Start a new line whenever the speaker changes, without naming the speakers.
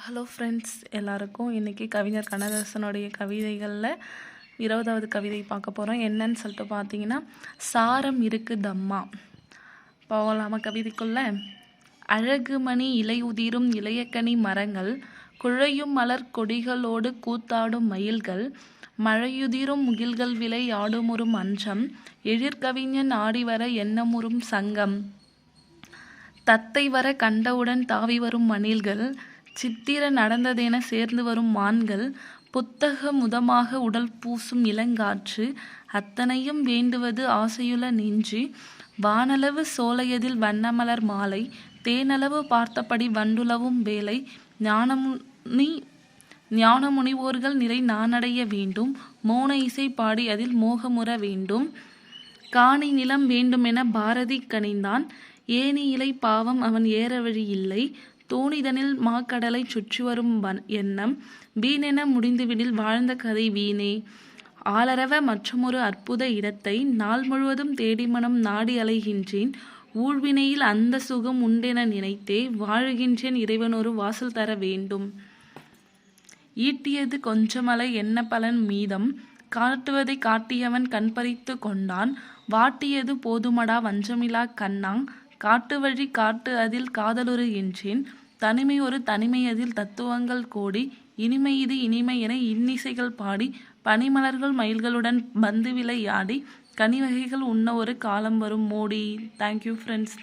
Hello friends, எல்லாருக்கும் இன்றைக்கி கவிஞர் கண்ணதாசனுடைய கவிதைகளில் 20வது கவிதை பார்க்க போகிறோம். என்னன்னு சொல்லிட்டு பார்த்தீங்கன்னா, சாரம் இருக்குதம்மா. போகலாமா கவிதைக்குள்ள? அழகுமணி இலையுதிரும் இளையக்கனி மரங்கள், குழையும் மலர் கொடிகளோடு கூத்தாடும் மயில்கள், மழையுதிரும் முகில்கள் விலை ஆடுமொரு மன்றம், எழிற்கவிஞன் ஆடிவர எண்ணமுறும் சங்கம், தத்தை வர கண்டவுடன் தாவி வரும் மணில்கள், சித்திர நடந்ததென சேர்ந்து வரும் மான்கள், புத்தக முதமாக உடல் பூசும் இளங்காற்று, அத்தனையும் வேண்டுவது ஆசையுள்ள நெஞ்சு, வானளவு சோலையதில் வண்ணமலர் மாலை, தேனளவு பார்த்தபடி வண்டுலவும் வேலை, ஞான முனிவோர்கள் நிறை நானடைய வேண்டும், மோன இசை பாடி அதில் மோகமுற வேண்டும், காணி நிலம் வேண்டுமென பாரதி கனிந்தான், ஏனி இலை பாவம் அவன் ஏற வழி இல்லை, தோணிதனில் மாக்கடலை சுற்றி வரும் எண்ணம், வீணென முடிந்துவிடில் வாழ்ந்த கதை வீணே, ஆளரவ மற்றமொரு அற்புத இடத்தை நாள் முழுவதும் தேடி மனம் நாடி அலைகின்றேன், ஊழ்வினையில் அந்த சுகம் உண்டென நினைத்தே வாழுகின்றேன், இறைவனொரு வாசல் தர வேண்டும், ஈட்டியது கொஞ்சமலை என்ன பலன் மீதம், காட்டுவதை காட்டியவன் கண்பறித்து கொண்டான், வாட்டியது போதுமடா வஞ்சமிலா கண்ணாங், காட்டு வழி காட்டு அதில் காதலுறுகின்றேன், தனிமை ஒரு தனிமை அதில் தத்துவங்கள் கோடி, இனிமை இது இனிமை என இன்னிசைகள் பாடி, பனிமலர்கள் மயில்களுடன் பந்து விளையாடி, கனிவகைகள் உண்ண ஒரு காலம் வரும் மோடி. Thank you friends.